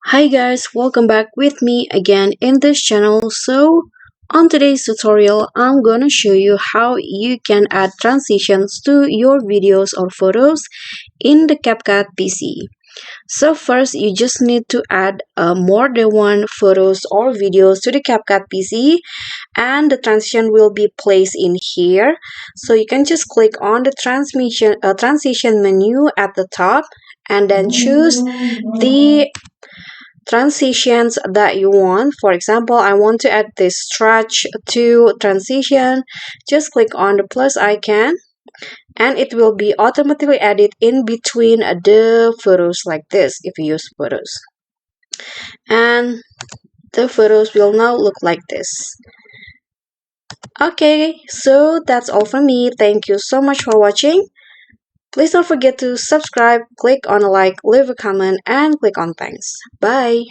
Hi guys, welcome back with me again in this channel. So on today's tutorial, I'm gonna show you how you can add transitions to your videos or photos in the CapCut PC. So first, you just need to add more than one photos or videos to the CapCut PC, and the transition will be placed in here. So you can just click on the transition menu at the top and then choose the transitions that you want. For example, I want to add this stretch to transition. Just click on the plus icon and it will be automatically added in between the photos like this if you use photos. And the photos will now look like this. Okay, so that's all from me. Thank you so much for watching. Please don't forget to subscribe, click on a like, leave a comment, and click on thanks. Bye.